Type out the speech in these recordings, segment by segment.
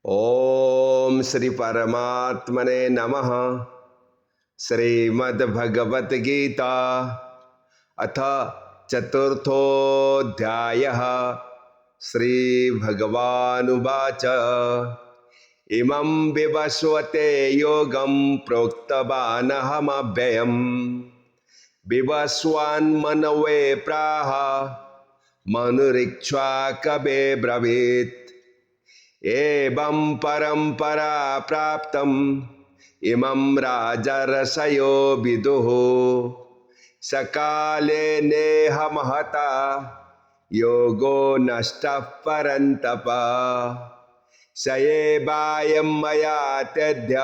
ओम श्री परमात्मने नमः। श्रीमद्भगवत गीता अथ चतुर्थोऽध्यायः। श्री भगवानुवाच इमं विवस्वते योगं प्रोक्तवानहमव्ययम् विवस्वान्मनवे प्राह मनुरीक्ष्वा कवे ब्रवीत् एवं परंपरा प्राप्तम् इमं राजर्षयो विदुः सकाले नेह महता योगो नष्टः परन्तप स एवायं मया त्यज्य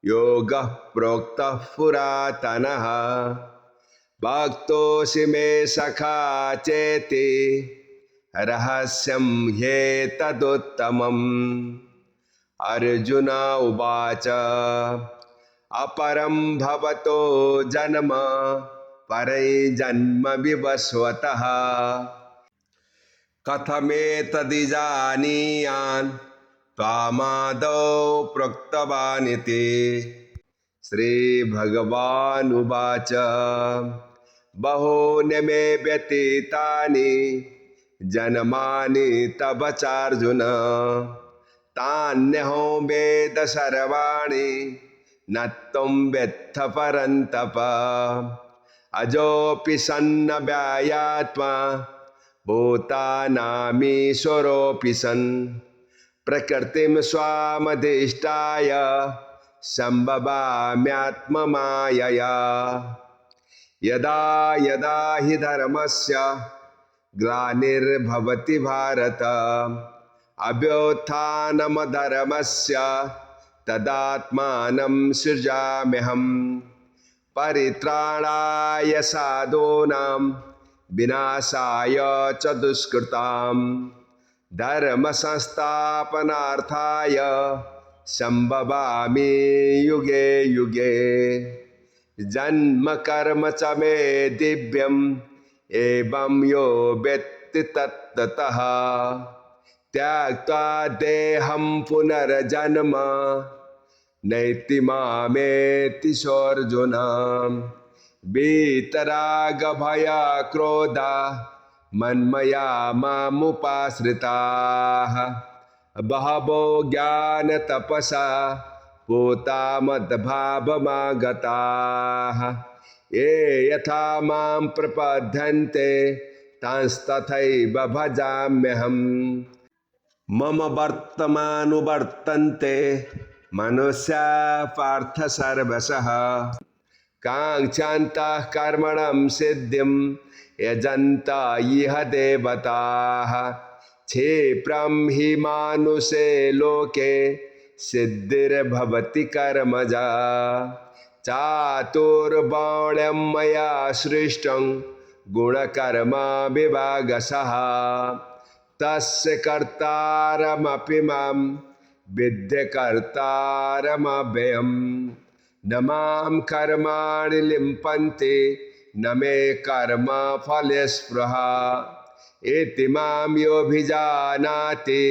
योगः प्रोक्तः पुरातनः भक्तोऽसि मे सखा चेति रहस्यं ह्येतदुत्तमम्। अर्जुन उवाच अपरं भवतो जन्म परैर्जन्म विवस्वतः कथमेतद्जानीयान् त्वामादौ प्रोक्तवानिति। श्रीभगवानुवाच बहूनि मे व्यतीतानि जन्मानि तव चार्जुन तान्यहं वेद सर्वाणि न त्वं वेत्थ परन्तप अजोऽपि सन्नव्ययात्मा भूतानामीश्वरोऽपि सन् प्रकृतिं स्वामधिष्ठाय सम्भवाम्यात्ममायया यदा यदा हि धर्मस्य ग्लानिर्भवति भारत अभ्युत्थानमधर्मस्य तदात्मानं सृजाम्यहम् परित्राणाय साधूनां विनाशाय च दुष्कृतां धर्म संस्थापनार्थाय संभवामि युगे युगे जन्म कर्म च मे दिव्यम् एवं यो वेत्ति तत्ततः त्यक्त्वा देहं पुनर्जन्म नैति मामेति सोऽर्जुन वीतरागभया क्रोधा मन्मया मामुपाश्रिताः बहवो ज्ञानतपसा पूता मद्भावमागताः ये यथा मां प्रपद्यन्ते तंस्तथैव भजाम्यहम् मम वर्तमानुवर्तन्ते मनुष्या पार्थ सर्वशः काङ्क्षन्तः कर्मणं सिद्धिं यजन्त इह देवताः क्षिप्रं हि मानुषे लोके सिद्धिर्भवति कर्मजा चातुर्वर्ण्यं मया सृष्टं गुणकर्म विभागशः तस्य कर्तारमपि मां विद्य कर्तारमव्ययम् न मां कर्माणि लिम्पन्ति न मे कर्म फले स्पृहा इति मां योऽभिजानाति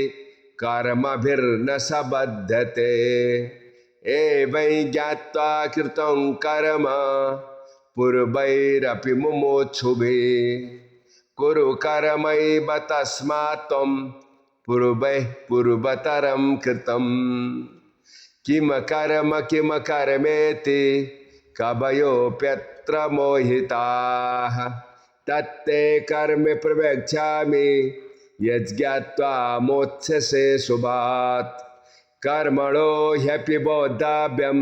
कर्मभिर्न स बध्यते एवं ज्ञात्वा कृतं कर्म पूर्वैरपि मुमुक्षुभिः कुरु कर्मैव तस्मात् त्वं पूर्वैः पूर्वतरं कृतं किम कर्मेति कवयोऽप्यत्र मोहिताः तत्ते कर्म प्रवक्ष्यामि यज्ञात्वा मोक्ष्यसे शुभात् कर्मणो ह्यपि बोद्धाव्यं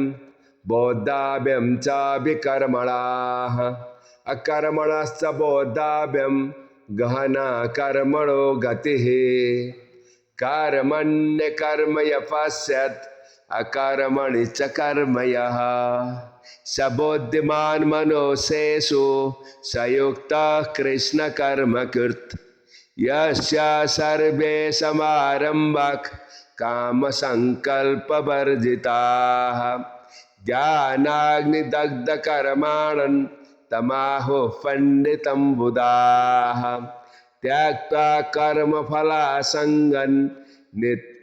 च विकर्मणाः अकर्मणश्च बोद्धाव्यं गहना कर्मणो गतिः कर्मण्यकर्म यः पश्यत् अकर्मणि च कर्म यः स बुद्धिमान् मनुष्येषु स युक्तः कृष्णकर्मकृत् यस्य सर्वे समारम्भाः कामसङ्कल्पवर्जिताः ज्ञानाग्निदग्धकर्माणं तमाहुः पंडितं बुधाः त्यक्त्वा कर्मफलासङ्गं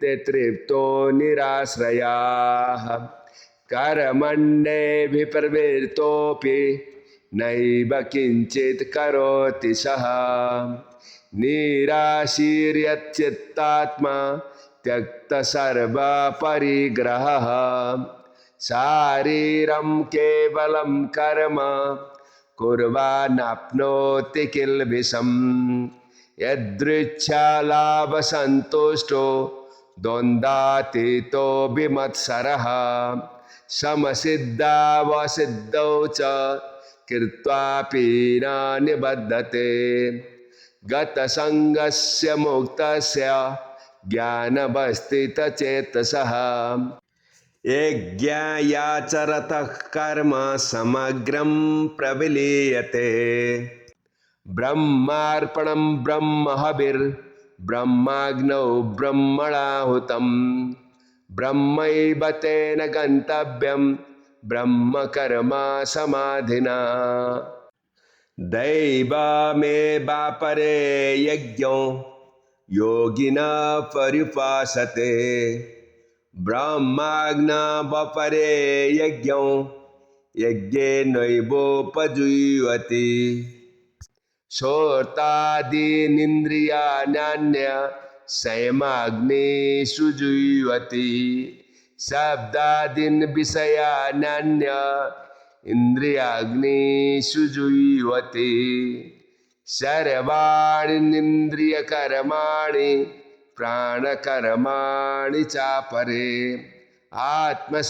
ते तृप्तो निराश्रयाः कर्मण्येऽभिप्रवृत्तोऽपि नैव किञ्चित् करोति सः निराशीर्यच्चित्तात्मा त्यक्तसर्वपरिग्रहः शारीरं केवलं कर्म कुर्वानाप्नोति किल्बिषम् यदृच्छालाभसन्तुष्टो द्वन्द्वातीतो विमत्सरः समसिद्धावसिद्धौ च कृत्वापि न निबद्धते गतसङ्गस्य मुक्तस्य ज्ञानवस्थितचेतसः यज्ञायाचरतः कर्म समग्रं प्रविलीयते ब्रह्मार्पणं ब्रह्महविर्ब्रह्माग्नौ ब्रह्मणाहुतं ब्रह्मैव तेन गन्तव्यं ब्रह्मकर्म समाधिना दैवमेवापरे यज्ञो योगिनः पर्युपासते ब्रह्माग्नवपरे यज्ञो यज्ञेनैवोपजुह्वति श्रोत्रादीनिन्द्रियाण्यन्य संयमाग्निषु जुह्वति शब्दादीन् विषयान्यन्य इन्द्रियाग्निषु जुह्वति सर्वाणीन्द्रियकर्माणि प्राणकर्माणि चापरे आत्मसंयमयोगाग्नौ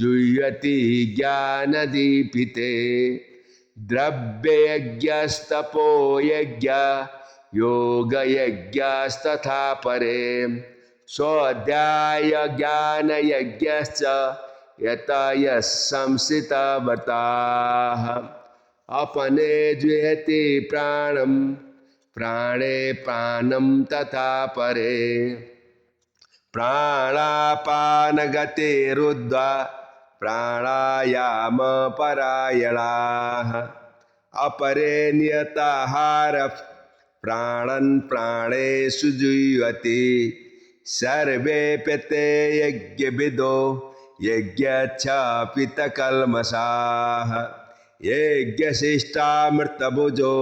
जुह्वति ज्ञानदीपिते द्रव्ययज्ञस्तपोयज्ञ योगयज्ञस्तथा परे स्वाध्याय ज्ञानयज्ञश्च यतयः संसितव्रताः अपने जुह्वति प्राणं प्राणे प्राणं तथा परे प्राणापानगतिरुद्ध्वा प्राणायामपरायणाः अपरे नियताहारः प्राणन् प्राणेषु जुह्वति सर्वेऽप्यते यज्ञविदो यज्ञच्छपितकल्मषाः यज्ञशिष्टामृतभुजो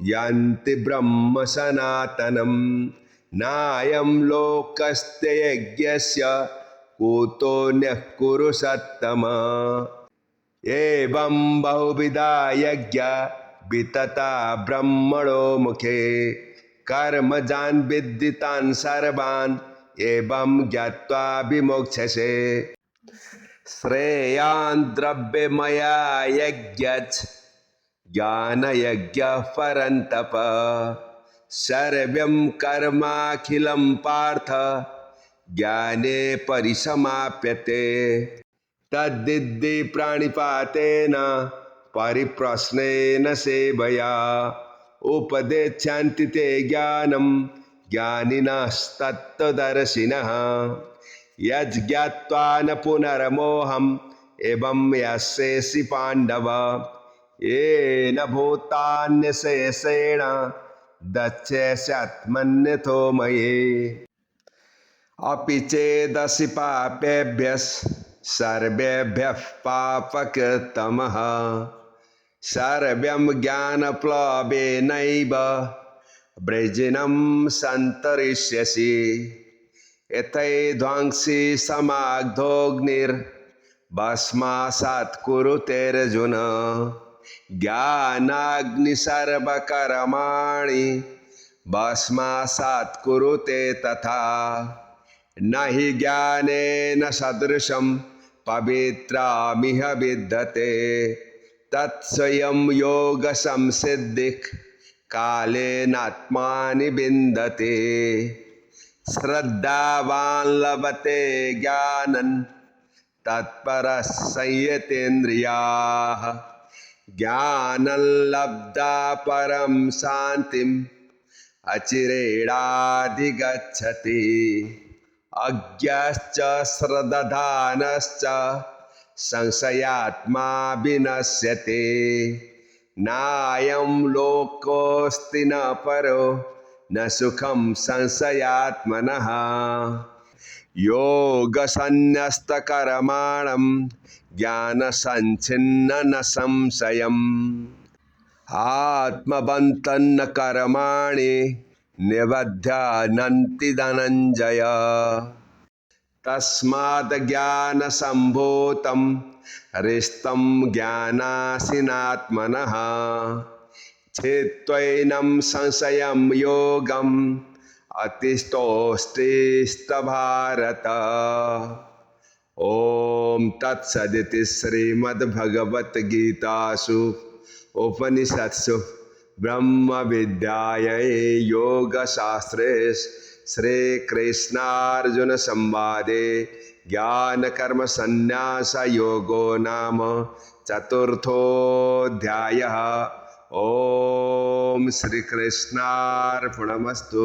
यान्ति ब्रह्म सनातनम् नायं लोकस्य यज्ञस्य कुतोऽन्यः कुरु सत्तम एवं बहुविधा यज्ञा वितता ब्रह्मणो मुखे कर्मजान् विद्धितान् सर्वान् एवं ज्ञात्वा विमोक्ष्यसे श्रेयान् द्रव्यमया यज्ञच् ज्ञानयज्ञः परन्तप सर्वं कर्माखिलं पार्थ ज्ञाने परिसमाप्यते तद्विद्धि प्राणिपातेन परिप्रश्नेन सेवया उपदेच्छन्ति ते ज्ञानं ज्ञानिनस्तत्त्वदर्शिनः यज्ज्ञात्वा न पुनर्मोहम् एवं यस्यसि पाण्डव येन भूतान्यशेषेण दक्षस्यात्मन्यथो मयि अपि चेदसि पापेभ्यः सर्वेभ्यः पापकृत्तमः सर्वं ज्ञानप्लवेनैव वृजिनं सन्तरिष्यसि यथैध्वांसि समाग्धोऽग्निर्भस्मासात् कुरुतेऽर्जुन ज्ञानाग्नि सर्वकर्माणि भस्मासात् कुरुते तथा न हि ज्ञानेन सदृशं पवित्रमिह विद्यते तत्स्वयं योगसंसिद्धिः कालेनात्मानि विन्दते श्रद्धावान् लभते ज्ञानं तत्परः संयतेन्द्रियाः ज्ञानं लब्धा परं शान्तिम् अचिरेणाधिगच्छति अज्ञश्च श्रद्धानश्च संशयात्मा विनश्यते नायं लोकोऽस्ति न परो न सुखम संशयात्मनः योगसन्न्यस्तकर्माणं ज्ञानसञ्छिन्न न संशयम् आत्मबन्तन्न कर्माणि निबध्यानन्ति धनञ्जय तस्मात् ज्ञानसम्भूतं हृष्टं ज्ञानासीनात्मनः छित्त्वैनं संशयं योगम् अतिष्ठोष्टिष्ठ भारत। ओम तत्सदिति श्रीमद्भगवद्गीतासु उपनिषत्सु ब्रह्म विद्यायै योगशास्त्रे श्रीकृष्णार्जुन संवादे ज्ञान कर्म संन्यास योगो नाम चतुर्थोऽध्यायः। ओम श्री कृष्णार्पणमस्तु।